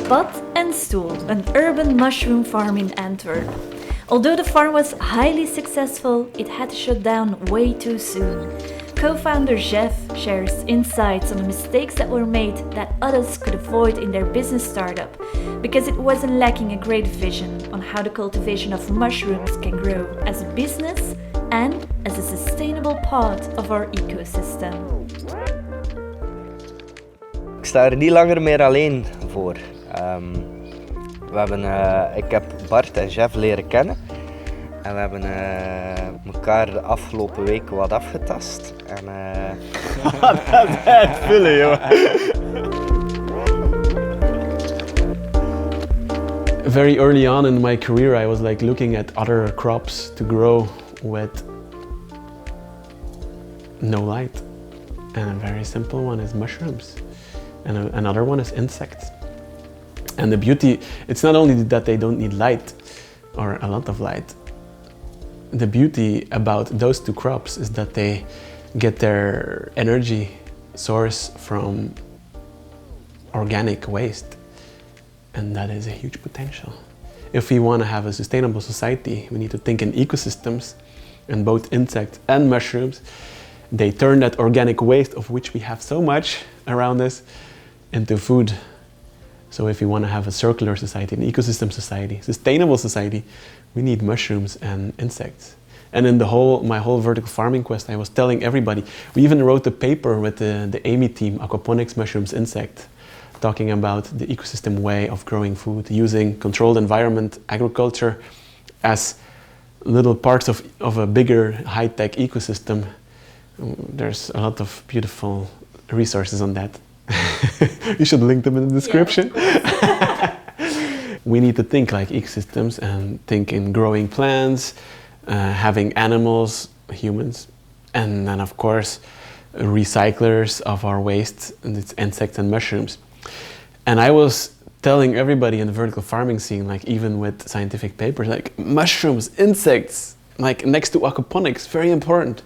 Bad and Stoel, an urban mushroom farm in Antwerp. Although the farm was highly successful, it had to shut down way too soon. Co-founder Zjef shares insights on the mistakes that were made that others could avoid in their business startup, because it wasn't lacking a great vision on how the cultivation of mushrooms can grow as a business and as a sustainable part of our ecosystem. Ik sta er niet langer meer alleen voor. Ik heb Bart en Zjef leren kennen en we hebben elkaar de afgelopen weken wat afgetast. En, dat is echt vullen, joh. Very early on in my career, I was like looking at other crops to grow with no light, and a very simple one is mushrooms, and another one is insects. And the beauty, it's not only that they don't need light or a lot of light. The beauty about those two crops is that they get their energy source from organic waste, and that is a huge potential. If we want to have a sustainable society, we need to think in ecosystems, and both insects and mushrooms, they turn that organic waste, of which we have so much around us, into food. So if we want to have a circular society, an ecosystem society, sustainable society, we need mushrooms and insects. And in my whole vertical farming quest, I was telling everybody, we even wrote a paper with the Amy team, Aquaponics, mushrooms, insect, talking about the ecosystem way of growing food, using controlled environment agriculture as little parts of a bigger high-tech ecosystem. There's a lot of beautiful resources on that. You should link them in the description. Yeah, we need to think like ecosystems and think in growing plants, having animals, humans, and then of course recyclers of our waste, and it's insects and mushrooms. And I was telling everybody in the vertical farming scene, like even with scientific papers, like mushrooms, insects, like next to aquaponics, very important.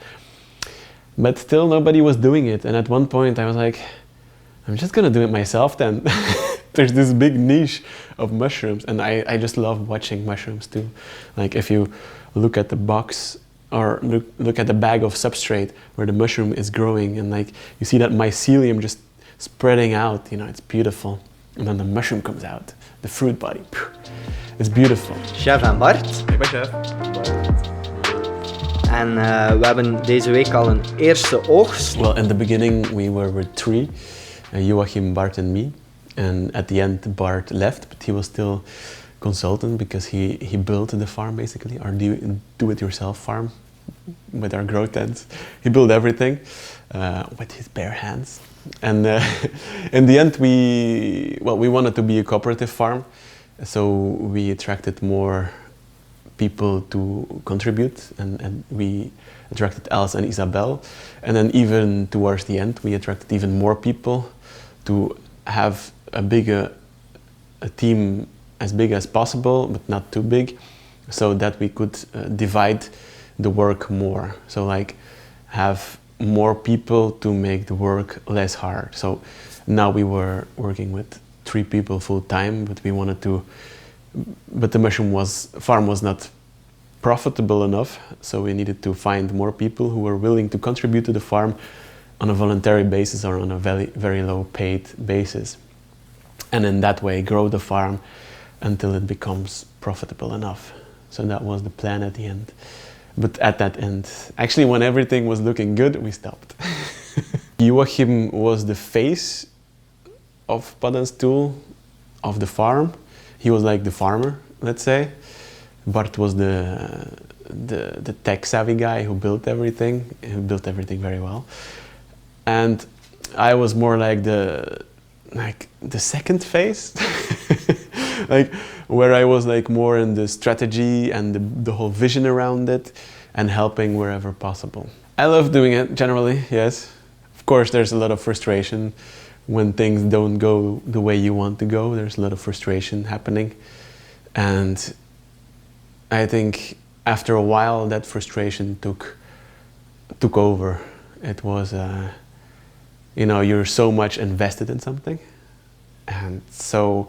But still nobody was doing it, and at one point I was like, I'm just gonna do it myself then. There's this big niche of mushrooms, and I just love watching mushrooms too. Like if you look at the box or look at the bag of substrate where the mushroom is growing, and like you see that mycelium just spreading out, you know, it's beautiful. And then the mushroom comes out, the fruit body. It's beautiful. Zjef en Bart. Ik ben Zjef. En we hebben deze week al een eerste oogst. Well, in the beginning we were with three. Joachim, Bart and me, and at the end Bart left, but he was still consultant because he built the farm basically, our do-it-yourself farm with our grow tents. He built everything with his bare hands, and in the end we wanted to be a cooperative farm, so we attracted more people to contribute, and we attracted Els and Isabel, and then even towards the end we attracted even more people to have a team as big as possible, but not too big, so that we could divide the work more. So like have more people to make the work less hard. So now we were working with 3 people full time, but the mushroom farm was not profitable enough, so we needed to find more people who were willing to contribute to the farm on a voluntary basis or on a very, very low paid basis. And in that way grow the farm until it becomes profitable enough. So that was the plan at the end. But at that end, actually when everything was looking good, we stopped. Joachim was the face of Bad and Stoel, of the farm. He was like the farmer, let's say. Bart was the tech savvy guy who built everything very well. And I was more like the second phase, like where I was like more in the strategy and the whole vision around it and helping wherever possible. I love doing it generally, yes. Of course there's a lot of frustration when things don't go the way you want to go. There's a lot of frustration happening, and I think after a while that frustration took over. It was you're so much invested in something, and so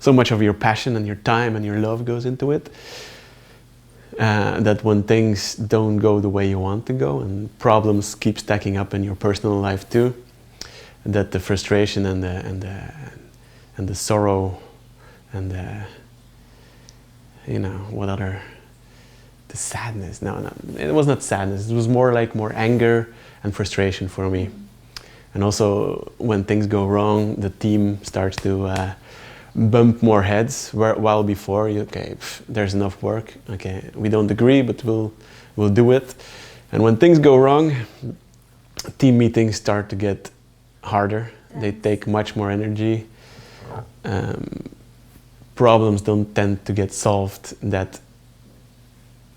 so much of your passion and your time and your love goes into it, that when things don't go the way you want to go and problems keep stacking up in your personal life too, that the frustration and the sorrow and the, you know, what other, the sadness, no, it was not sadness, it was more anger and frustration for me. And also when things go wrong, the team starts to bump more heads, while before, okay, there's enough work, okay, we don't agree, but we'll do it. And when things go wrong, team meetings start to get harder. They take much more energy. Problems don't tend to get solved that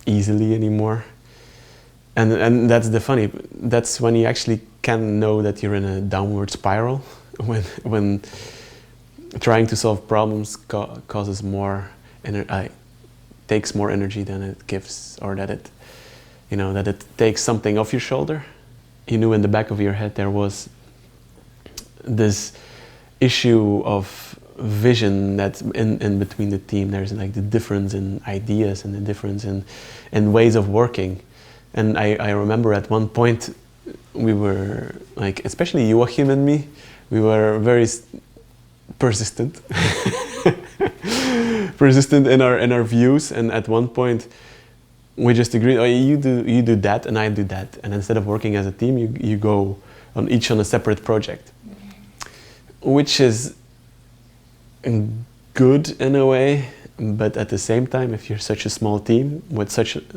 easily anymore. And that's the funny, that's when you actually can know that you're in a downward spiral, when trying to solve problems causes more takes more energy than it gives, or that it takes something off your shoulder. You knew in the back of your head there was this issue of vision that's in between the team. There's like the difference in ideas and the difference in ways of working. And I remember at one point we were like, especially Joachim and me, we were very persistent in our views, and at one point we just agreed, oh, you do that and I do that, and instead of working as a team, you go each on a separate project, which is good in a way, but at the same time, if you're such a small team with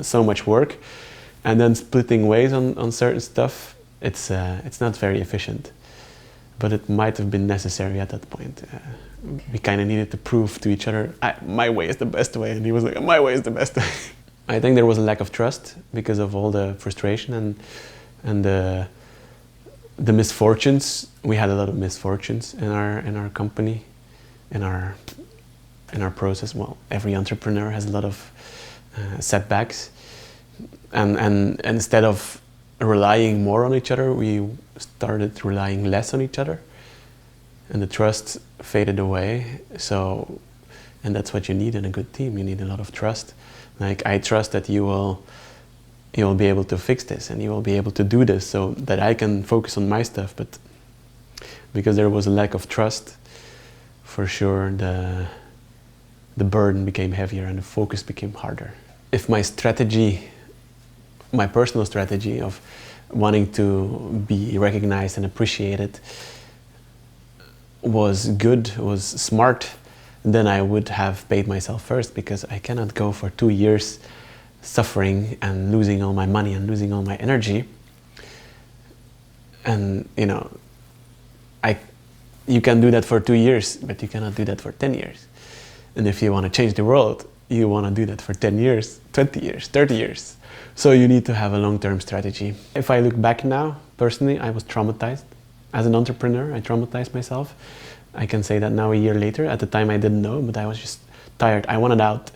so much work, and then splitting ways on certain stuff, it's not very efficient. But it might have been necessary at that point. We kind of needed to prove to each other, my way is the best way, and he was like, my way is the best way. I think there was a lack of trust because of all the frustration and the misfortunes. We had a lot of misfortunes in our company, in our process. Well, every entrepreneur has a lot of setbacks, and instead of relying more on each other, we started relying less on each other, and the trust faded away. So, and that's what you need in a good team. You need a lot of trust. Like, I trust that you will be able to fix this, and you will be able to do this, so that I can focus on my stuff. But because there was a lack of trust, for sure the burden became heavier and the focus became harder. If my strategy, my personal strategy of wanting to be recognized and appreciated was good, was smart, then I would have paid myself first, because I cannot go for 2 years suffering and losing all my money and losing all my energy. And you can do that for 2 years, but you cannot do that for 10 years. And if you want to change the world, you want to do that for 10 years, 20 years, 30 years. So you need to have a long-term strategy. If I look back now, personally, I was traumatized. As an entrepreneur, I traumatized myself. I can say that now a year later. At the time I didn't know, but I was just tired. I wanted out.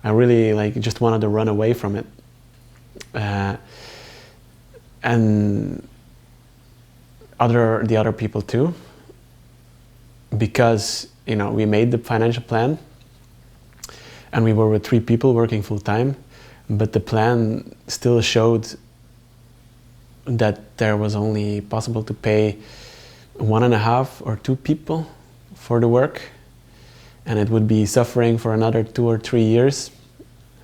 I really just wanted to run away from it. And the other people too. Because we made the financial plan and we were with 3 people working full time. But the plan still showed that there was only possible to pay 1.5 or 2 people for the work, and it would be suffering for another 2 or 3 years.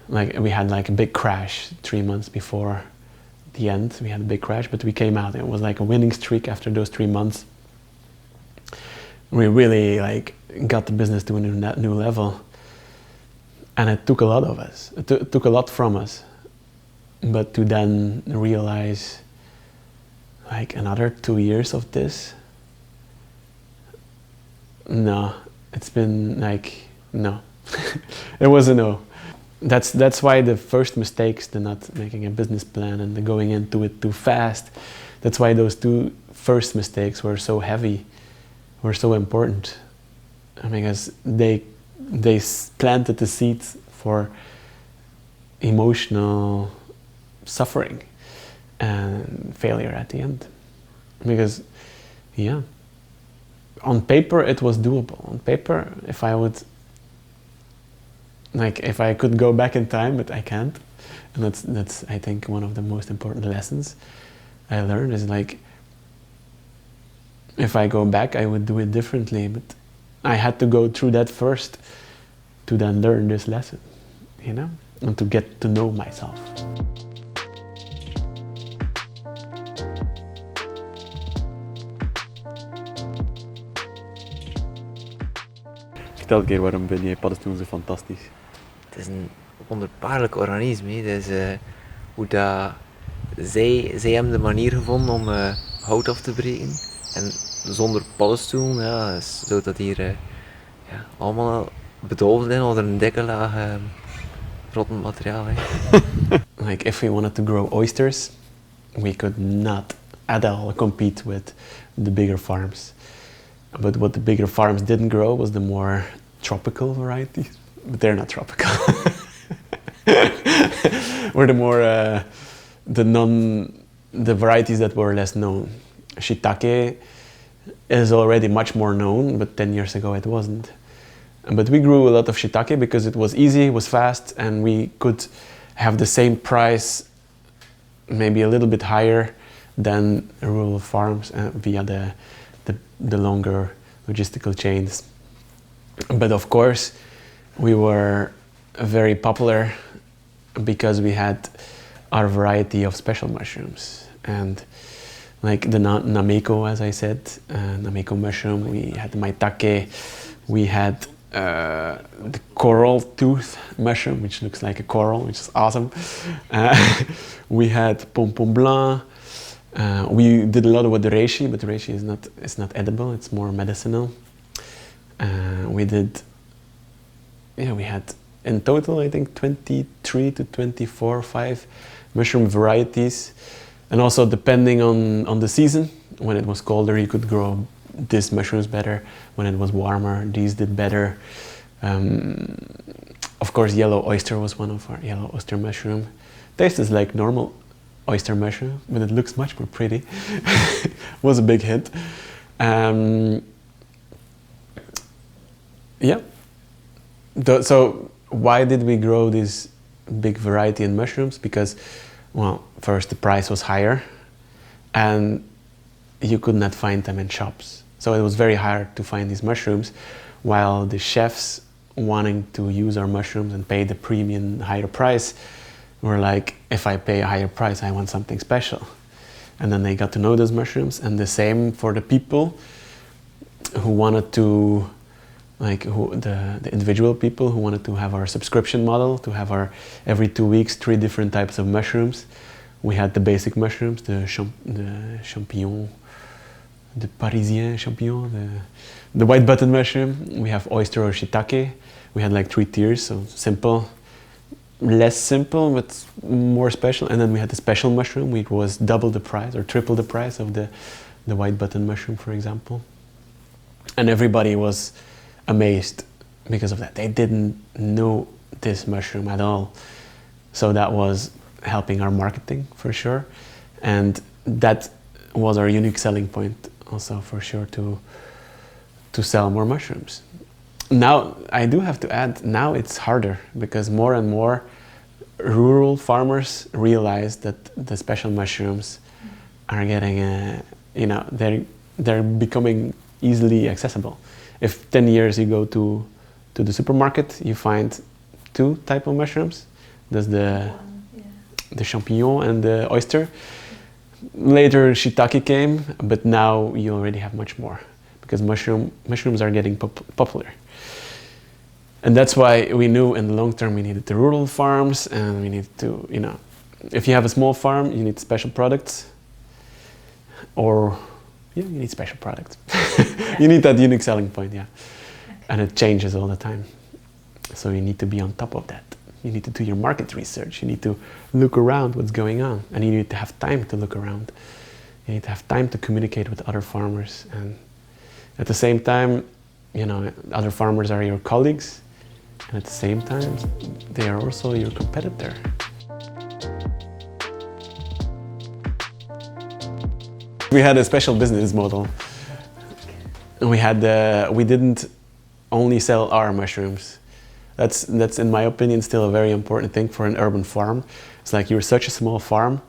Like, we had like a big crash 3 months before the end. We had a big crash, but we came out. It was like a winning streak after those 3 months. We really got the business to a new level. And it took a lot of us. It took a lot from us. But to then realize another 2 years of this, no, it's been no. It was a no. That's why the first mistakes, the not making a business plan and the going into it too fast, that's why those 2 first mistakes were so heavy, were so important. Because they planted the seeds for emotional suffering and failure at the end. Because, on paper it was doable. On paper, if I would Like if I could go back in time, but I can't. And that's I think one of the most important lessons I learned is like, if I go back, I would do it differently, but I had to go through that first to then learn this lesson, you know, and to get to know myself. Vertel een keer, waarom vind jij paddenstoelen zo fantastisch? Het is een wonderbaarlijk organisme. Dus, hoe dat zij hebben de manier gevonden om hout af te breken. En zonder paddenstoelen ja, zou dat hier ja, allemaal bedolven zijn onder een dikke laag rottend materiaal. Like if we wanted to grow oysters, we could not at all compete with the bigger farms. But what the bigger farms didn't grow was the more tropical varieties. But they're not tropical. Were the more the varieties that were less known. Shiitake is already much more known, but 10 years ago it wasn't. But we grew a lot of shiitake because it was easy, it was fast, and we could have the same price, maybe a little bit higher than rural farms via the longer logistical chains. But of course, we were very popular because we had our variety of special mushrooms. And like the nameko, as I said, nameko mushroom, we had the maitake, we had the coral tooth mushroom, which looks like a coral, which is awesome. We had pompon blanc. We did a lot with the reishi, but the reishi is not edible, it's more medicinal. We had in total I think 23 to 24, 5 mushroom varieties. And also depending on the season, when it was colder you could grow these mushrooms better, when it was warmer these did better. Of course yellow oyster was one of our yellow oyster mushroom. Tastes like normal oyster mushroom, but it looks much more pretty. Was a big hit. Yeah. So why did we grow this big variety in mushrooms? Because, well, first the price was higher and you could not find them in shops. So it was very hard to find these mushrooms, while the chefs wanting to use our mushrooms and pay the premium higher price were like, if I pay a higher price, I want something special. And then they got to know those mushrooms, and the same for the people who wanted to, like the individual people who wanted to have our subscription model, to have our every 2 weeks 3 different types of mushrooms. We had the basic mushrooms, the champignon, the Parisien champignon, the white button mushroom. We have oyster or shiitake. We had like 3 tiers, so simple, less simple, but more special. And then we had the special mushroom, which was double the price or triple the price of the white button mushroom, for example. And everybody was amazed because of that. They didn't know this mushroom at all. So that was helping our marketing for sure. And that was our unique selling point also for sure, to sell more mushrooms. Now, I do have to add, now it's harder because more and more rural farmers realize that the special mushrooms are getting, they're becoming easily accessible. If 10 years you go to the supermarket, you find 2 types of mushrooms. There's the champignon and the oyster. Later shiitake came, but now you already have much more because mushrooms are getting popular. And that's why we knew in the long term we needed the rural farms, and we need to, if you have a small farm, you need special products, or you need special products. You need that unique selling point, yeah. And it changes all the time. So you need to be on top of that. You need to do your market research. You need to look around what's going on, and you need to have time to look around. You need to have time to communicate with other farmers, and at the same time, other farmers are your colleagues, and at the same time, they are also your competitor. We had a special business model. We didn't only sell our mushrooms. That's in my opinion still a very important thing for an urban farm. It's like you're such a small farm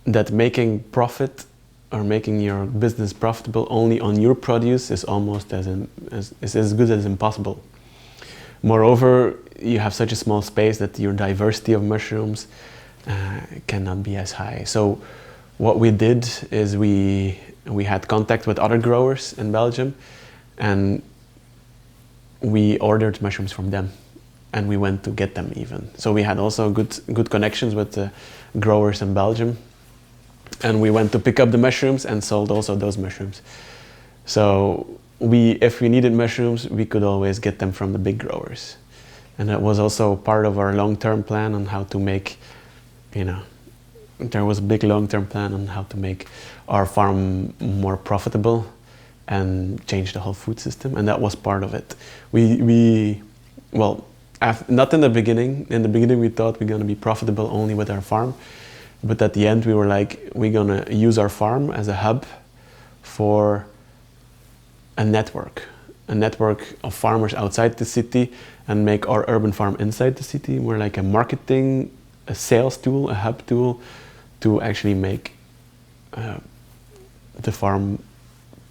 that making profit or making your business profitable only on your produce is almost as good as impossible. Moreover, you have such a small space that your diversity of mushrooms cannot be as high. So what we did is we had contact with other growers in Belgium, and we ordered mushrooms from them, and we went to get them even. So we had also good connections with the growers in Belgium, and we went to pick up the mushrooms and sold also those mushrooms. So if we needed mushrooms, we could always get them from the big growers. And that was also part of our long-term plan on how to make, there was a big long-term plan on how to make our farm more profitable and change the whole food system, and that was part of it. Not in the beginning. In the beginning we thought we're going to be profitable only with our farm, but at the end we were like, we're going to use our farm as a hub for a network of farmers outside the city and make our urban farm inside the city. We're like a marketing, a sales tool, a hub tool to actually make the farm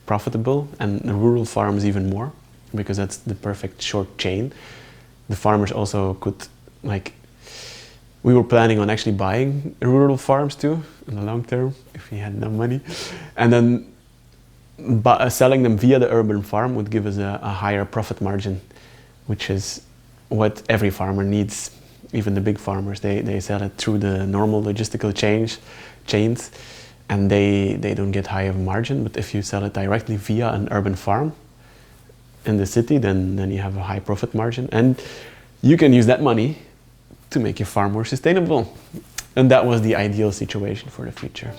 profitable, and the rural farms even more, because that's the perfect short chain. The farmers also could, we were planning on actually buying rural farms too in the long term if we had no money, and then selling them via the urban farm would give us a higher profit margin, which is what every farmer needs. Even the big farmers, they sell it through the normal logistical chains, and they don't get high of a margin. But if you sell it directly via an urban farm in the city, then you have a high profit margin, and you can use that money to make your farm more sustainable. And that was the ideal situation for the future.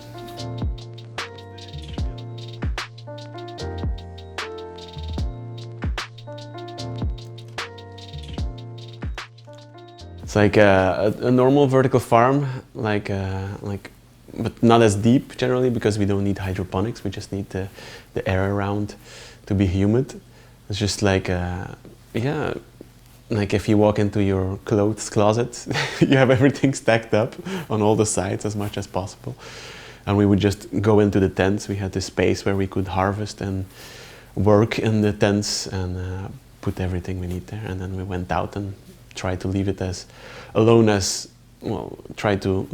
It's like a normal vertical farm, but not as deep generally, because we don't need hydroponics. We just need the air around to be humid. It's just like if you walk into your clothes closet, you have everything stacked up on all the sides as much as possible. And we would just go into the tents. We had this space where we could harvest and work in the tents and put everything we need there. And then we went out and tried to leave it as alone as, try to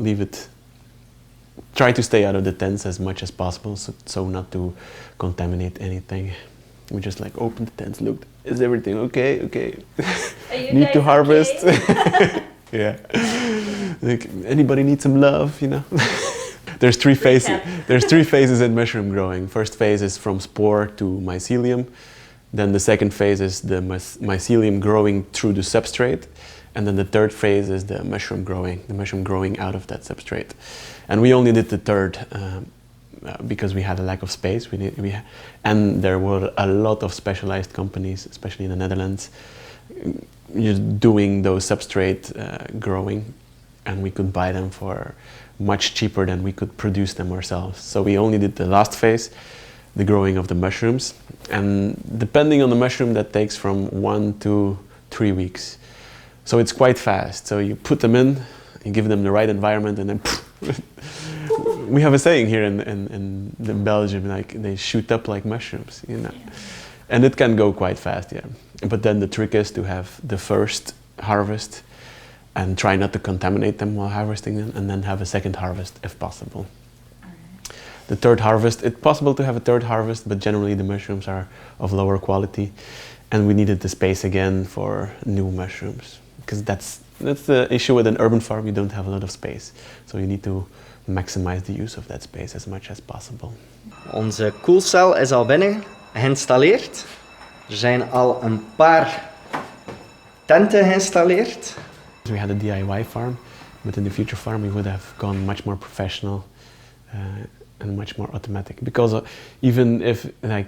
stay out of the tents as much as possible, so not to contaminate anything. We just opened the tents, looked, is everything okay? Okay. Need to harvest. Okay? Yeah. Anybody need some love, There's three phases in mushroom growing. First phase is from spore to mycelium. Then the second phase is the mycelium growing through the substrate. And then the third phase is the mushroom growing out of that substrate. And we only did the third because we had a lack of space. And there were a lot of specialized companies, especially in the Netherlands, just doing those substrate growing, and we could buy them for much cheaper than we could produce them ourselves. So we only did the last phase, the growing of the mushrooms, and depending on the mushroom, that takes from 1 to 3 weeks. So it's quite fast. So you put them in, you give them the right environment, and then we have a saying here in Belgium, they shoot up like mushrooms, Yeah. And it can go quite fast, yeah. But then the trick is to have the first harvest and try not to contaminate them while harvesting them, and then have a second harvest if possible. The third harvest, it's possible to have a third harvest, but generally the mushrooms are of lower quality, and we needed the space again for new mushrooms, because that's the issue with an urban farm. You don't have a lot of space, so you need to maximize the use of that space as much as possible. Onze koelcel is al binnen geïnstalleerd. Er zijn al een paar tenten geïnstalleerd. We had a DIY farm, but in the future farm we would have gone much more professional and much more automatic. Because even if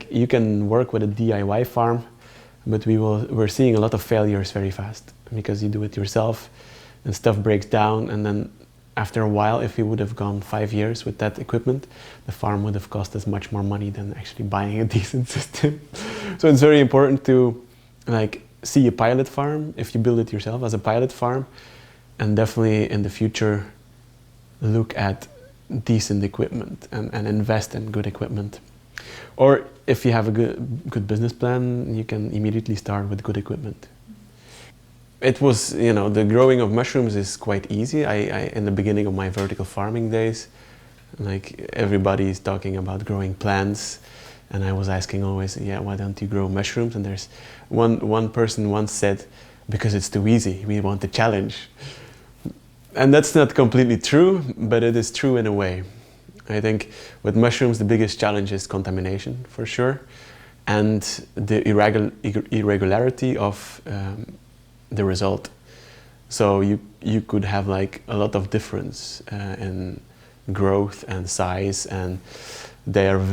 you can work with a DIY farm, but we're seeing a lot of failures very fast, because you do it yourself and stuff breaks down, and then after a while, if we would have gone 5 years with that equipment, the farm would have cost us much more money than actually buying a decent system. So it's very important to see a pilot farm if you build it yourself as a pilot farm, and definitely in the future look at decent equipment and invest in good equipment. Or if you have a good business plan, you can immediately start with good equipment. It was, the growing of mushrooms is quite easy. I in the beginning of my vertical farming days, like everybody is talking about growing plants, and I was asking always, why don't you grow mushrooms? And there's one person once said, because it's too easy, we want a challenge. And that's not completely true, but it is true in a way. I think with mushrooms, the biggest challenge is contamination, for sure, and the irregularity of the result. So you could have like a lot of difference in growth and size, and there's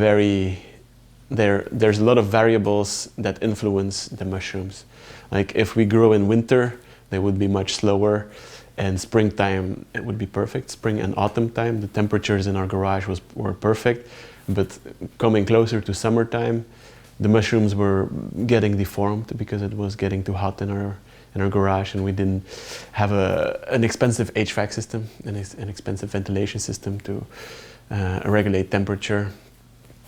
a lot of variables that influence the mushrooms. Like if we grow in winter, they would be much slower. And springtime, it would be perfect. Spring and autumn time, the temperatures in our garage were perfect. But coming closer to summertime, the mushrooms were getting deformed because it was getting too hot in our garage, and we didn't have an expensive HVAC system, an expensive ventilation system to regulate temperature,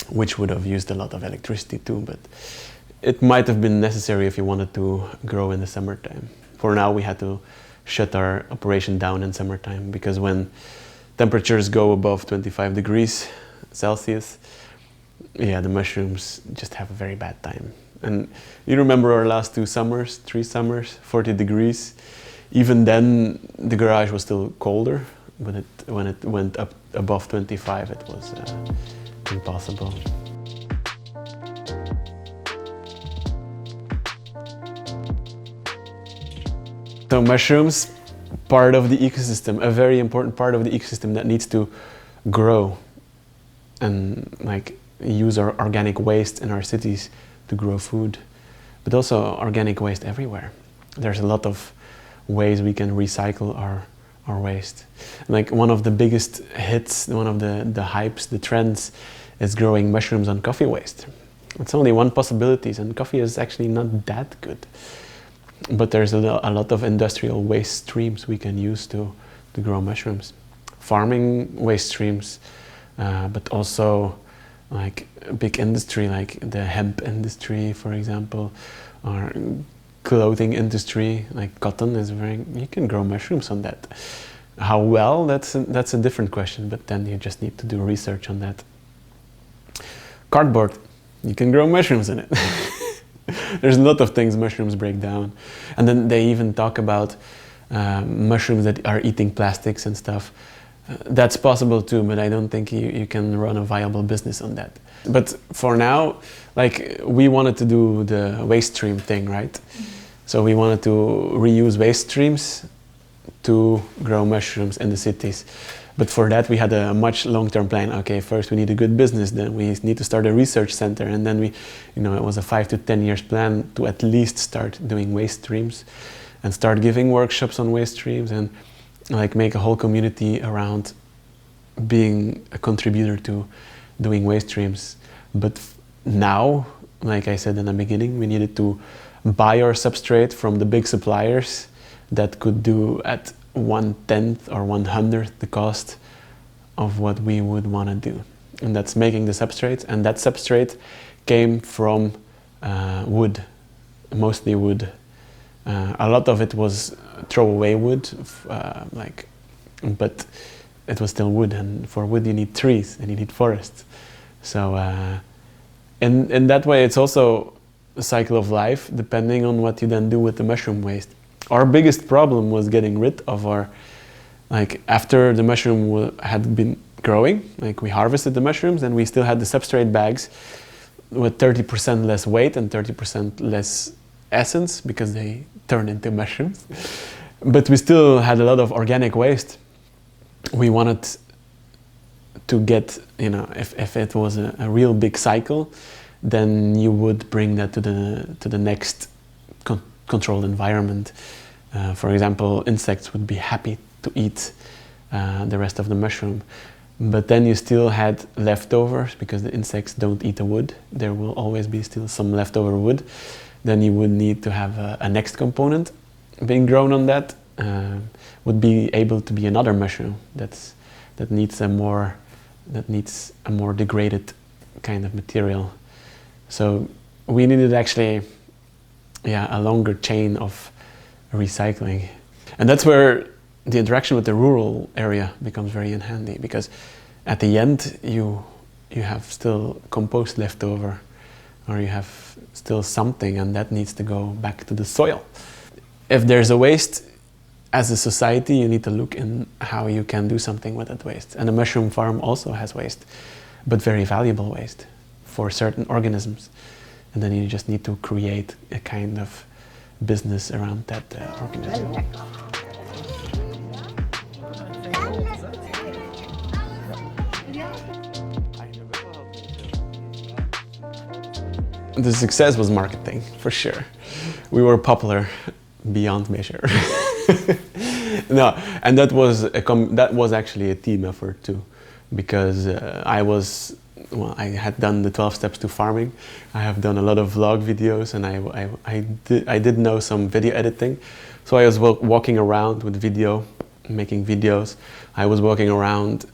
which would have used a lot of electricity too. But it might have been necessary if you wanted to grow in the summertime. For now, we had to shut our operation down in summertime, because when temperatures go above 25 degrees Celsius, the mushrooms just have a very bad time. And you remember our last 3 summers, 40 degrees. Even then, the garage was still colder, but when it went up above 25, it was impossible. So mushrooms, part of the ecosystem, a very important part of the ecosystem that needs to grow and like use our organic waste in our cities to grow food, but also organic waste everywhere. There's a lot of ways we can recycle our waste. Like one of the biggest hits, one of the hypes, the trends is growing mushrooms on coffee waste. It's only one possibility, and coffee is actually not that good. But there's a lot of industrial waste streams we can use to grow mushrooms. Farming waste streams, but also like a big industry like the hemp industry, for example, or clothing industry like cotton is you can grow mushrooms on that. How well, that's a different question, but then you just need to do research on that. Cardboard, you can grow mushrooms in it. There's a lot of things mushrooms break down. And then they even talk about mushrooms that are eating plastics and stuff. That's possible too, but I don't think you can run a viable business on that. But for now, like we wanted to do the waste stream thing, right? So we wanted to reuse waste streams to grow mushrooms in the cities. But for that, we had a much long-term plan. Okay, first we need a good business, then we need to start a research center, and then it was a 5 to 10 years plan to at least start doing waste streams and start giving workshops on waste streams and like make a whole community around being a contributor to doing waste streams. But now, like I said in the beginning, we needed to buy our substrate from the big suppliers that could do at 1/10 or 1/100 the cost of what we would want to do. And that's making the substrate. And that substrate came from wood, mostly wood. A lot of it was throwaway wood, but it was still wood. And for wood you need trees and you need forests. So in that way it's also a cycle of life, depending on what you then do with the mushroom waste. Our biggest problem was getting rid of after the mushroom had been growing, we harvested the mushrooms and we still had the substrate bags with 30% less weight and 30% less essence because they turn into mushrooms. But we still had a lot of organic waste. We wanted to get, if it was a real big cycle, then you would bring that to the next controlled environment. For example, insects would be happy to eat the rest of the mushroom. But then you still had leftovers because the insects don't eat the wood. There will always be still some leftover wood. then you would need to have a next component being grown on that. Would be able to be another mushroom that needs a more degraded kind of material. So we needed actually a longer chain of recycling. And that's where the interaction with the rural area becomes very handy, because at the end you have still compost left over, or you have still something, and that needs to go back to the soil. If there's a waste, as a society, you need to look in how you can do something with that waste. And a mushroom farm also has waste, but very valuable waste for certain organisms. And then you just need to create a kind of business around that organism. The success was marketing, for sure. We were popular beyond measure. No, and that was actually a team effort too, because I had done the 12 steps to farming. I have done a lot of vlog videos, and I did know some video editing. So I was walking around with video, making videos. I was walking around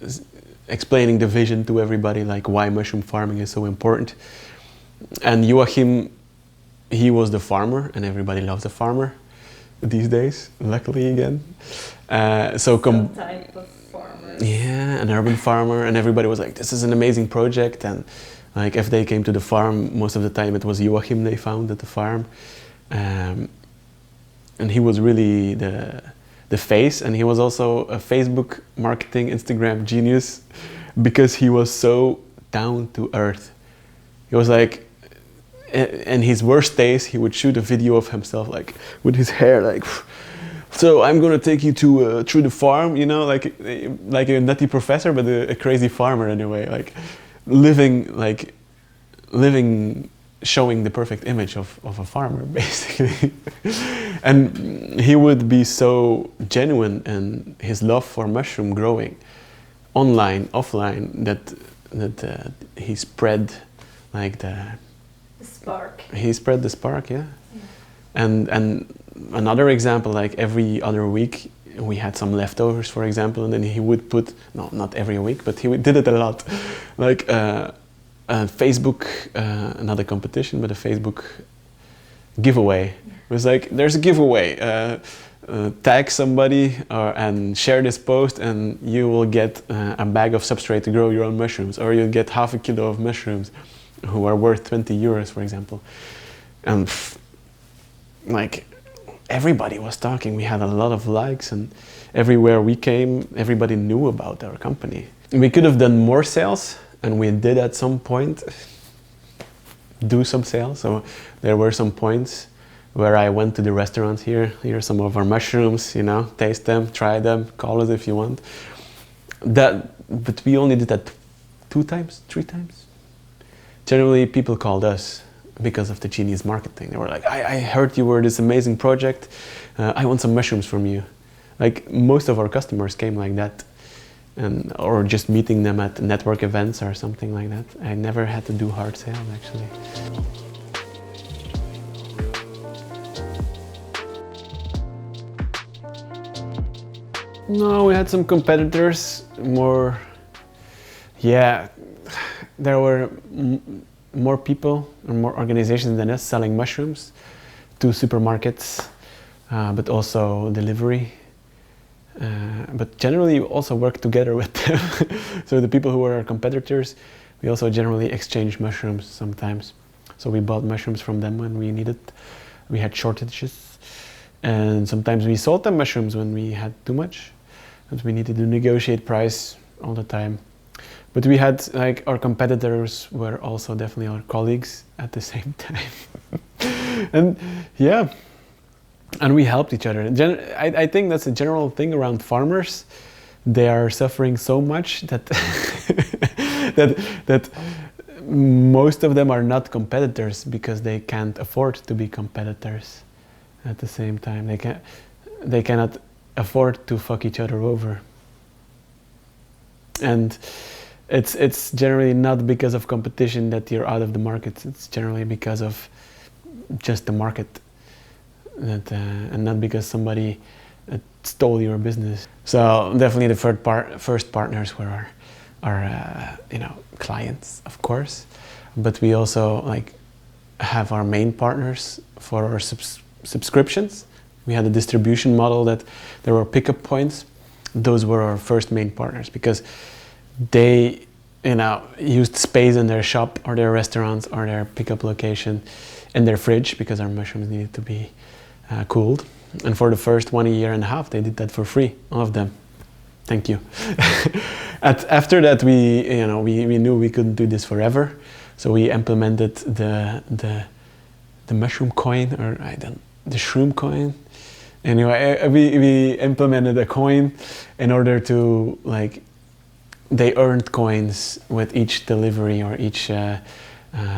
explaining the vision to everybody, like why mushroom farming is so important. And Joachim, he was the farmer, and everybody loves a farmer these days, luckily again. Some type of farmer. Yeah, an urban farmer, and everybody was like, this is an amazing project. And like if they came to the farm, most of the time it was Joachim they found at the farm. And he was really the face, and he was also a Facebook marketing, Instagram genius, because he was so down to earth. He was like, in his worst days, he would shoot a video of himself, like with his hair, like, so I'm gonna take you to through the farm, you know, like a nutty professor, but a crazy farmer in a way, like living, showing the perfect image of a farmer, basically. And he would be so genuine in his love for mushroom growing, online, offline, that he spread like the spark. He spread the spark, yeah. And another example, like every other week we had some leftovers, for example, and then he would put, no, not every week, but he did it a lot, like Facebook, not a competition, but a Facebook giveaway. It was like, there's a giveaway, tag somebody and share this post, and you will get a bag of substrate to grow your own mushrooms, or you'll get half a kilo of mushrooms who are worth 20 euros, for example. And like everybody was talking. We had a lot of likes, and everywhere we came, everybody knew about our company. We could have done more sales, and we did at some point do some sales. So there were some points where I went to the restaurants here are some of our mushrooms, you know, taste them, try them, call us if you want. But we only did that 2 times, 3 times. Generally, people called us because of the genius marketing. They were like, I heard you were this amazing project. I want some mushrooms from you. Like most of our customers came like that, or just meeting them at network events or something like that. I never had to do hard sales, actually. No, we had some competitors, more, yeah, there were more people and more organizations than us selling mushrooms to supermarkets, but also delivery. But generally we also work together with them. So the people who are our competitors, we also generally exchange mushrooms sometimes. So we bought mushrooms from them when we needed, we had shortages. And sometimes we sold them mushrooms when we had too much, and we needed to negotiate price all the time. But we had, like, our competitors were also definitely our colleagues at the same time. And yeah, and we helped each other. I think that's a general thing around farmers. They are suffering so much that that most of them are not competitors because they can't afford to be competitors at the same time. They cannot afford to fuck each other over. And it's generally not because of competition that you're out of the market. It's generally because of just the market, that and not because somebody stole your business. So definitely the first partners were our clients, of course, but we also like have our main partners for our subscriptions. We had a distribution model that there were pickup points. Those were our first main partners because they used space in their shop or their restaurants or their pickup location in their fridge because our mushrooms needed to be cooled. And for the first 1 year and a half, they did that for free, all of them. Thank you. After that, we knew we couldn't do this forever, so we implemented the mushroom coin, or the shroom coin. Anyway, we implemented a coin in order to they earned coins with each delivery or each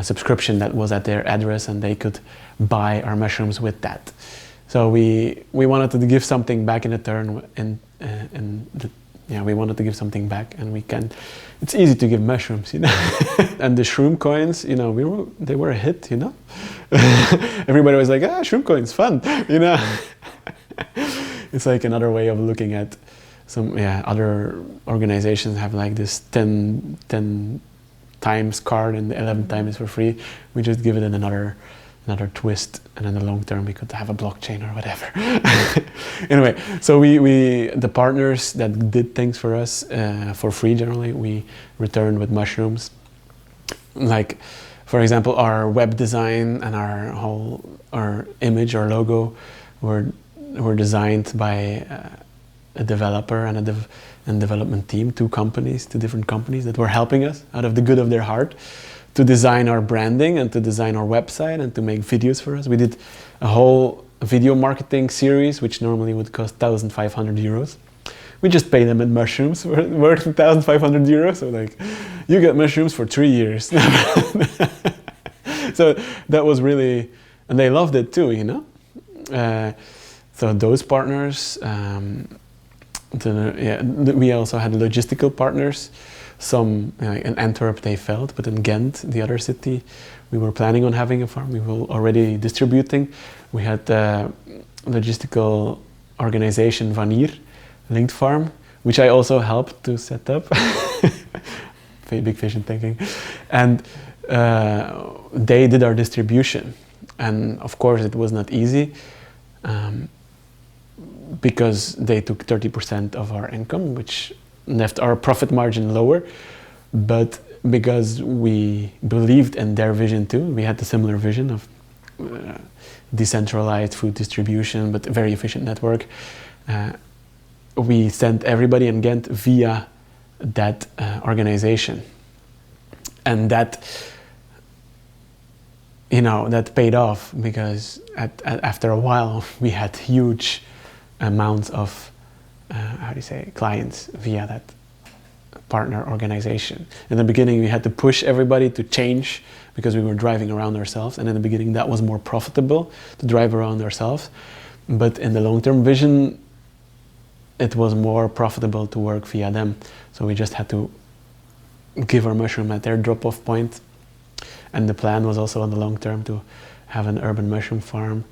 subscription that was at their address, and they could buy our mushrooms with that. So we wanted to give something back in return, we wanted to give something back, and we can. It's easy to give mushrooms, And the shroom coins, they were a hit, Everybody was like, shroom coins, fun, It's like another way of looking at some, other organizations have like this 10 times card, and the 11th time is for free. We just give it another twist, and in the long term we could have a blockchain or whatever. Anyway, so the partners that did things for us for free, generally we returned with mushrooms. Like, for example, our web design and our image, our logo were designed by a developer and a development team, two different companies that were helping us out of the good of their heart to design our branding and to design our website and to make videos for us. We did a whole video marketing series, which normally would cost 1,500 euros. We just paid them in mushrooms worth 1,500 euros. So you get mushrooms for 3 years. So that was really, and they loved it too, So those partners, we also had logistical partners. Some in Antwerp they failed, but in Ghent, the other city, we were planning on having a farm. We were already distributing. We had a logistical organization, Van Acker, Linked Farm, which I also helped to set up. Big vision thinking. And they did our distribution. And of course it was not easy because they took 30% of our income, which left our profit margin lower, but because we believed in their vision too, we had a similar vision of decentralized food distribution, but a very efficient network. We sent everybody in Ghent via that organization, and that paid off because after a while we had huge amounts of clients via that partner organization. In the beginning we had to push everybody to change because we were driving around ourselves, and in the beginning that was more profitable to drive around ourselves, but in the long-term vision it was more profitable to work via them. So we just had to give our mushroom at their drop-off point, and the plan was also on the long term to have an urban mushroom farm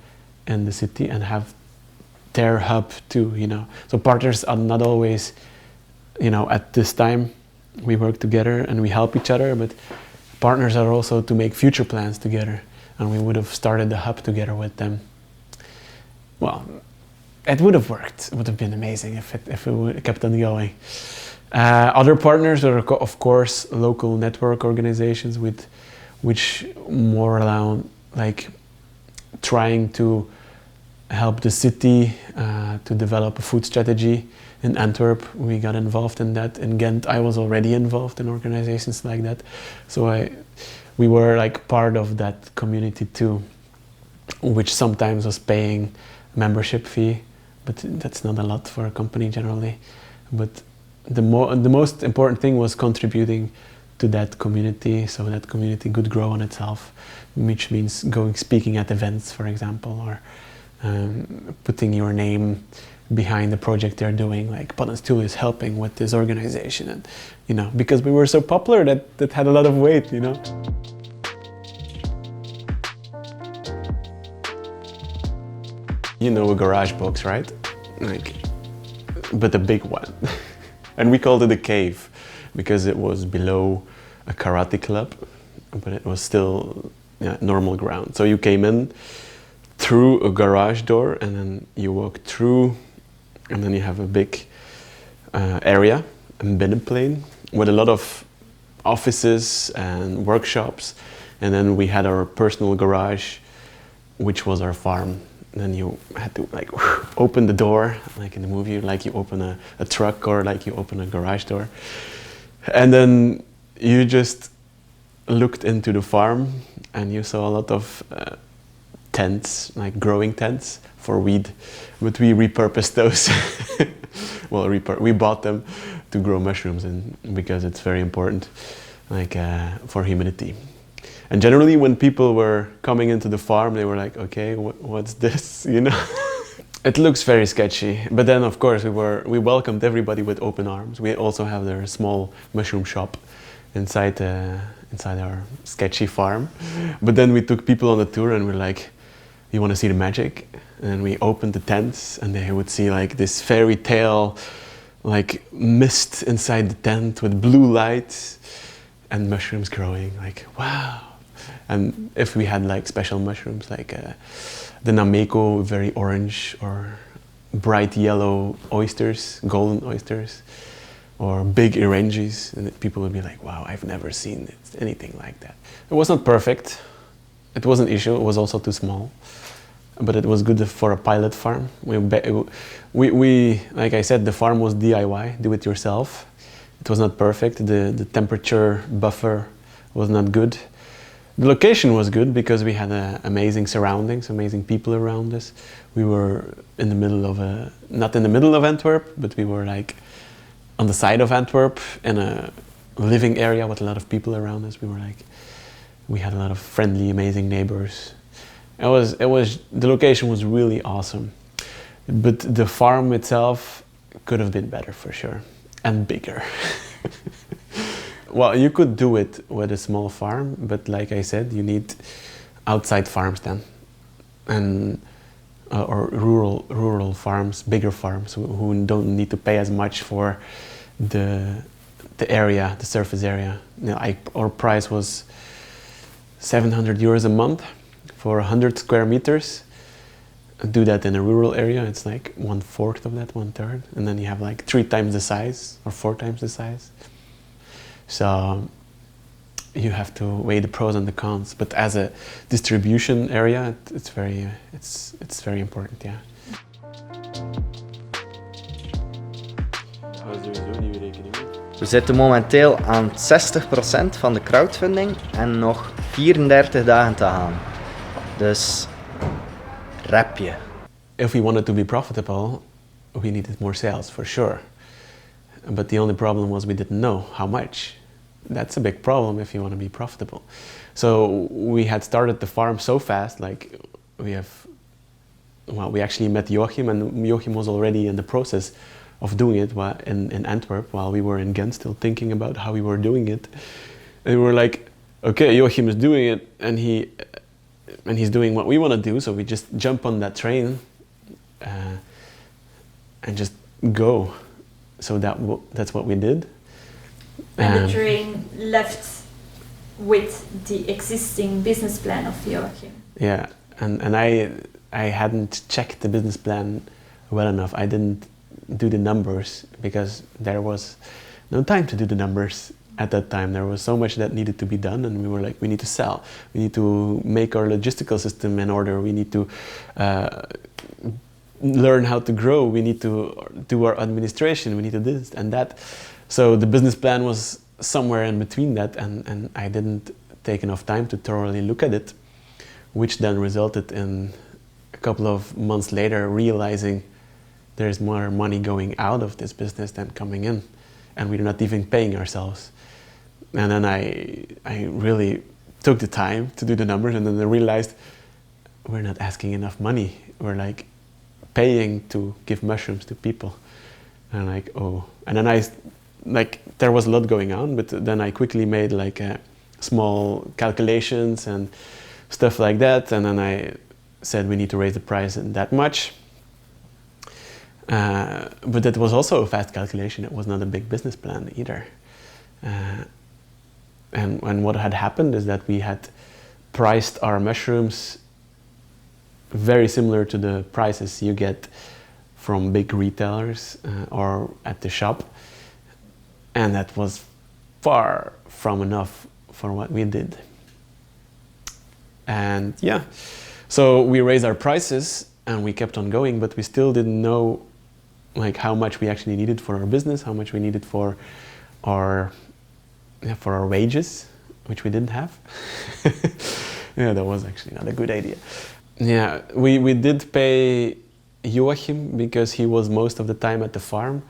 in the city and have their hub too, So partners are not always, at this time we work together and we help each other, but partners are also to make future plans together, and we would have started the hub together with them. Well, it would have worked. It would have been amazing if it would kept on going. Other partners are, of course, local network organizations which more around trying to help the city to develop a food strategy. In Antwerp, we got involved in that. In Ghent, I was already involved in organizations like that. So we were part of that community too, which sometimes was paying membership fee, but that's not a lot for a company generally. But the most important thing was contributing to that community, so that community could grow on itself, which means speaking at events, for example, or putting your name behind the project they're doing, like Stoel is helping with this organization, and because we were so popular that had a lot of weight, You know a garage box, right? Like, but a big one. And we called it a cave because it was below a karate club, but it was still normal ground. So you came in through a garage door and then you walk through, and then you have a big area, a binnenplane, with a lot of offices and workshops. And then we had our personal garage, which was our farm. And then you had to like open the door, like in the movie, like you open a truck or like you open a garage door. And then you just looked into the farm and you saw a lot of tents, like growing tents for weed. But we repurposed those. Well, we bought them to grow mushrooms in because it's very important, like for humidity. And generally, when people were coming into the farm, they were like, "Okay, what's this?" You know, it looks very sketchy. But then, of course, we welcomed everybody with open arms. We also have their small mushroom shop inside our sketchy farm. But then we took people on the tour, and we're like, "You want to see the magic?" And we opened the tents, and they would see like this fairy tale, like mist inside the tent with blue lights and mushrooms growing. Like, wow. And if we had like special mushrooms, like the Nameko, very orange or bright yellow oysters, golden oysters, or big Erangis, and people would be like, wow, I've never seen anything like that. It was not perfect. It was an issue. It was also too small. But it was good for a pilot farm. We like I said, the farm was DIY, do it yourself. It was not perfect. The temperature buffer was not good. The location was good because we had amazing surroundings, amazing people around us. We were in the middle of not in the middle of Antwerp, but we were like on the side of Antwerp in a living area with a lot of people around us. We had a lot of friendly, amazing neighbors. The location was really awesome, but the farm itself could have been better for sure, and bigger. Well, you could do it with a small farm, but like I said, you need outside farms then, and or rural farms, bigger farms who don't need to pay as much for the area, the surface area. Our price was 700 euros a month for 100 square meters. Do that in a rural area, it's like 1/4 of that, 1/3, and then you have like 3 times the size or 4 times the size. So you have to weigh the pros and the cons. But as a distribution area, it's very important, yeah. We zitten momenteel aan 60% van de crowdfunding en nog 34 dagen te gaan. Dus rap je. If we wanted to be profitable, we needed more sales for sure. But the only problem was we didn't know how much. That's a big problem if you want to be profitable. So we had started the farm so fast, like we actually met Joachim, and Joachim was already in the process of doing it in Antwerp while we were in Ghent, still thinking about how we were doing it. And we were like, okay, Joachim is doing it, and he's doing what we want to do, so we just jump on that train and just go. So that's what we did. And the train left with the existing business plan of Joachim. Yeah, and I hadn't checked the business plan well enough. I didn't do the numbers because there was no time to do the numbers at that time. There was so much that needed to be done, and we were like, we need to sell. We need to make our logistical system in order. We need to learn how to grow. We need to do our administration. We need to do this and that. So the business plan was somewhere in between that, and I didn't take enough time to thoroughly look at it, which then resulted in a couple of months later realizing there's more money going out of this business than coming in, and we're not even paying ourselves. And then I really took the time to do the numbers, and then I realized we're not asking enough money. We're like paying to give mushrooms to people. And like, oh, and then there was a lot going on, but then I quickly made like small calculations and stuff like that, and then I said we need to raise the price that much. But it was also a fast calculation. It was not a big business plan either. And what had happened is that we had priced our mushrooms very similar to the prices you get from big retailers or at the shop. And that was far from enough for what we did. And yeah, so we raised our prices and we kept on going, but we still didn't know like how much we actually needed for our business, how much we needed for our wages, which we didn't have. Yeah, that was actually not a good idea. Yeah, we did pay Joachim because he was most of the time at the farm,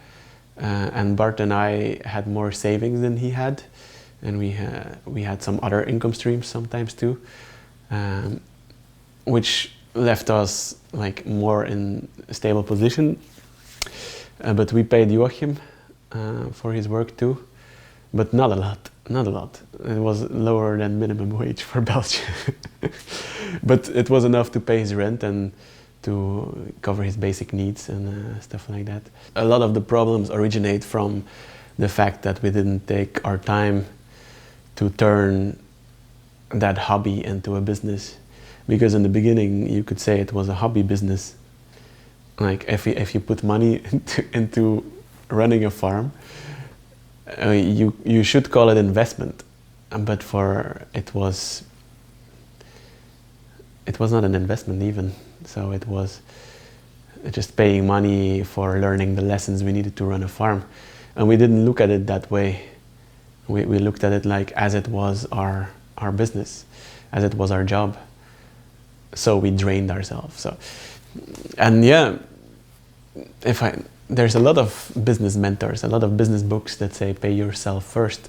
and Bart and I had more savings than he had, and we had some other income streams sometimes too, which left us like more in a stable position. But we paid Joachim for his work too, but not a lot. It was lower than minimum wage for Belgium. But it was enough to pay his rent and to cover his basic needs and stuff like that. A lot of the problems originate from the fact that we didn't take our time to turn that hobby into a business. Because in the beginning you could say it was a hobby business. Like if you put money into running a farm, you should call it investment, but it was not an investment even. So it was just paying money for learning the lessons we needed to run a farm, and we didn't look at it that way. We looked at it like as it was our business, as it was our job. So we drained ourselves. And yeah, there's a lot of business mentors, a lot of business books that say pay yourself first.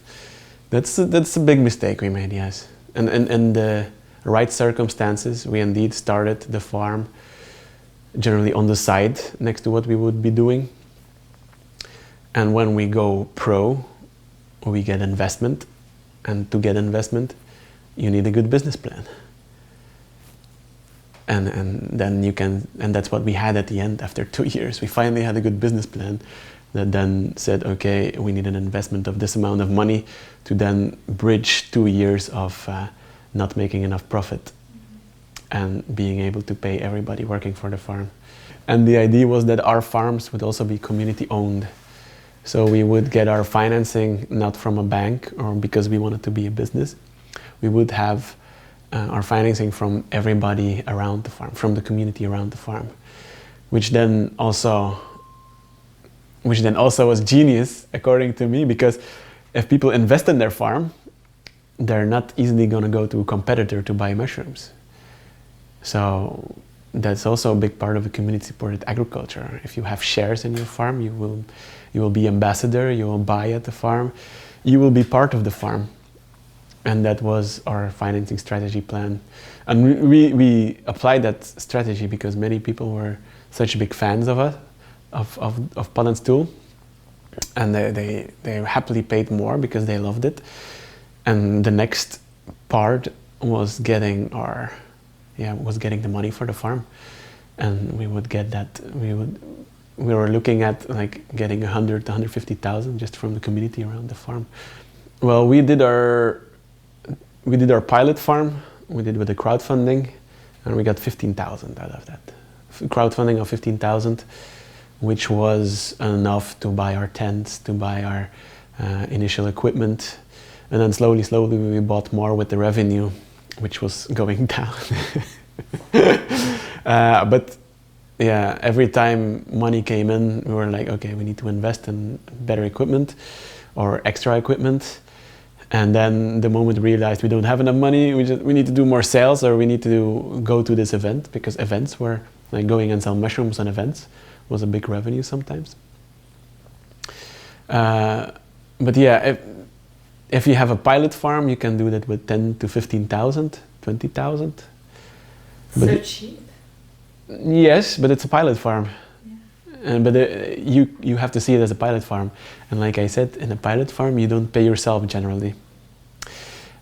That's a big mistake we made, yes. And in the right circumstances, we indeed started the farm generally on the side next to what we would be doing. And when we go pro, we get investment. And to get investment, you need a good business plan. And then you can, and that's what we had at the end after 2 years. We finally had a good business plan that then said, okay, we need an investment of this amount of money to then bridge 2 years of not making enough profit and being able to pay everybody working for the farm. And the idea was that our farms would also be community owned. So we would get our financing not from a bank or because we wanted to be a business. We would have our financing from everybody around the farm, from the community around the farm, which then also was genius, according to me, because if people invest in their farm, they're not easily going to go to a competitor to buy mushrooms. So that's also a big part of a community-supported agriculture. If you have shares in your farm, you will be ambassador, you will buy at the farm, you will be part of the farm. And that was our financing strategy plan. And we applied that strategy because many people were such big fans of us, of Pot and Stoel. And they happily paid more because they loved it. And the next part was getting the money for the farm. And we would get that, we were looking at like getting 100 to 150,000 just from the community around the farm. Well, we did our pilot farm, we did with the crowdfunding, and we got 15,000 out of that. Crowdfunding of 15,000, which was enough to buy our tents, to buy our initial equipment. And then slowly we bought more with the revenue, which was going down. But yeah, every time money came in, we were like, okay, we need to invest in better equipment or extra equipment. And then the moment we realized we don't have enough money, we need to do more sales, or we need to go to this event, because events were like going and sell mushrooms on events was a big revenue sometimes. But yeah, if you have a pilot farm, you can do that with 10 to 15,000, 20,000. So cheap. Yes, but it's a pilot farm. But you have to see it as a pilot farm. And like I said, in a pilot farm, you don't pay yourself generally.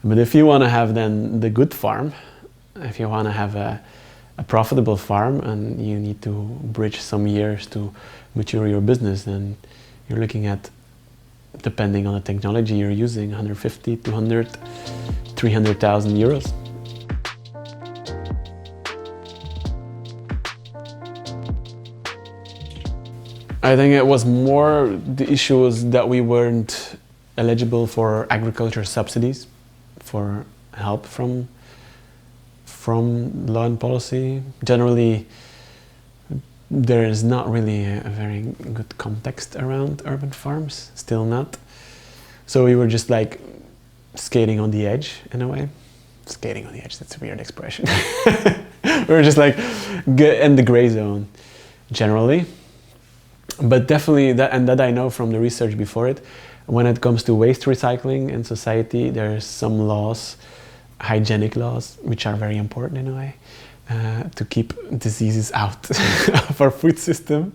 But if you want to have then the good farm, if you want to have a profitable farm and you need to bridge some years to mature your business, then you're looking at, depending on the technology you're using, 150, 200, 300,000 euros. I think it was more the issue was that we weren't eligible for agriculture subsidies, for help from law and policy. Generally, there is not really a very good context around urban farms, still not. So we were just like skating on the edge in a way. Skating on the edge, that's a weird expression. We were just like in the gray zone, generally. But definitely, that I know from the research before it, when it comes to waste recycling in society, there's some laws, hygienic laws, which are very important in a way, to keep diseases out of our food system,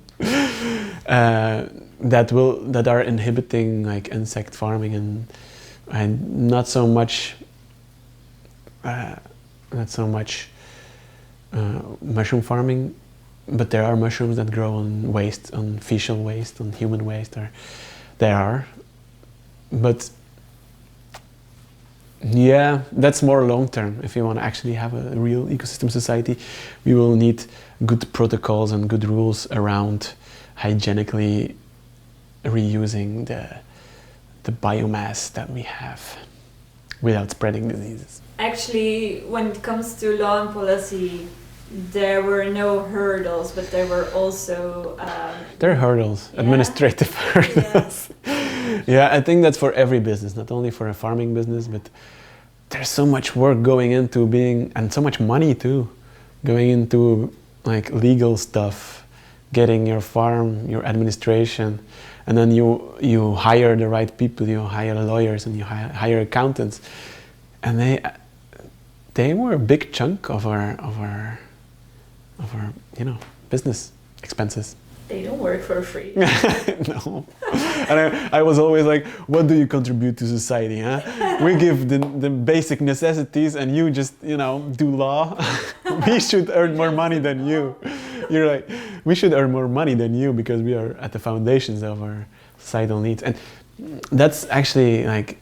that are inhibiting like insect farming and not so much mushroom farming. But there are mushrooms that grow on waste, on fecal waste, on human waste, or there are. But yeah, that's more long term. If you want to actually have a real ecosystem society, we will need good protocols and good rules around hygienically reusing the biomass that we have without spreading diseases. Actually, when it comes to law and policy, there were no hurdles, but there were also... there are hurdles, yeah. Administrative hurdles. Yeah, I think that's for every business, not only for a farming business, but there's so much work going into and so much money too, going into like legal stuff, getting your farm, your administration, and then you hire the right people, you hire lawyers and you hire accountants, and they were a big chunk of our business expenses. They don't work for free. No. And I was always like, what do you contribute to society, huh? We give the basic necessities and you just, do law. We should earn more money than you. You're like, we should earn more money than you because we are at the foundations of our societal needs. And that's actually like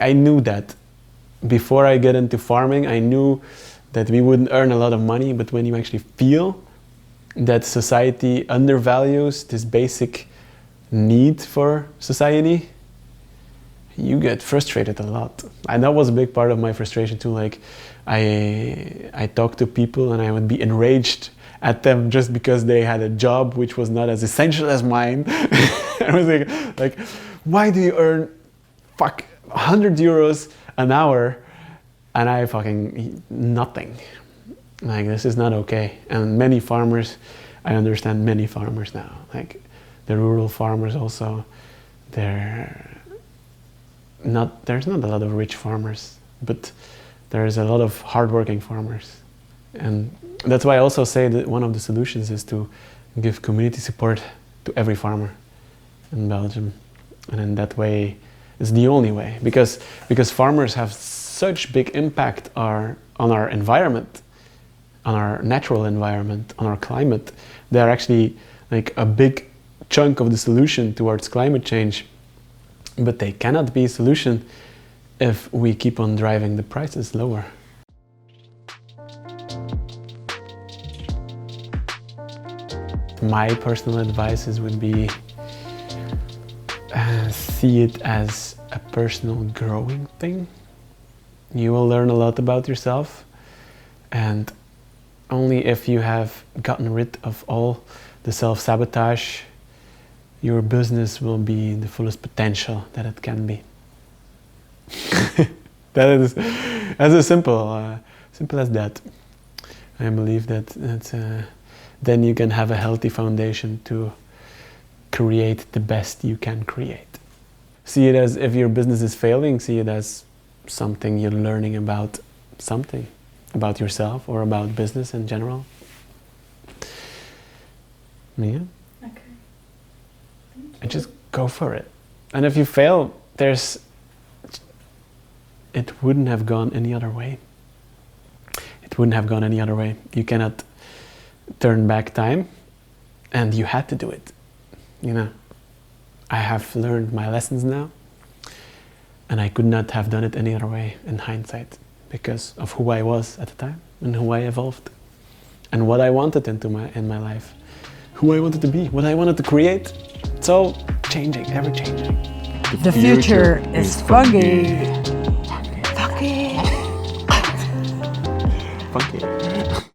I knew that. Before I get into farming, I knew that we wouldn't earn a lot of money, but when you actually feel that society undervalues this basic need for society, you get frustrated a lot. And that was a big part of my frustration too. Like I talked to people and I would be enraged at them just because they had a job which was not as essential as mine. I was like, why do you earn 100 euros an hour and I fucking nothing? Like, this is not okay. And many farmers, I understand many farmers now, like the rural farmers also, there's not a lot of rich farmers, but there's a lot of hardworking farmers. And that's why I also say that one of the solutions is to give community support to every farmer in Belgium. And in that way, it's the only way, because farmers have such big impact on our environment, on our natural environment, on our climate. They are actually like a big chunk of the solution towards climate change, but they cannot be a solution if we keep on driving the prices lower. My personal advices would be see it as a personal growing thing. You will learn a lot about yourself, and only if you have gotten rid of all the self-sabotage, your business will be the fullest potential that it can be. That is as simple as that. I believe that then you can have a healthy foundation to create the best you can create. See it as, if your business is failing, see it as something you're learning about something, about yourself or about business in general. Yeah. Okay. Thank you. And just go for it. And if you fail, it wouldn't have gone any other way. It it wouldn't have gone any other way. You cannot turn back time, and you had to do it. You know, I have learned my lessons now, and I could not have done it any other way in hindsight because of who I was at the time and who I evolved and what I wanted in my life, who I wanted to be, what I wanted to create. It's all changing, ever changing. The future is funky. Funky.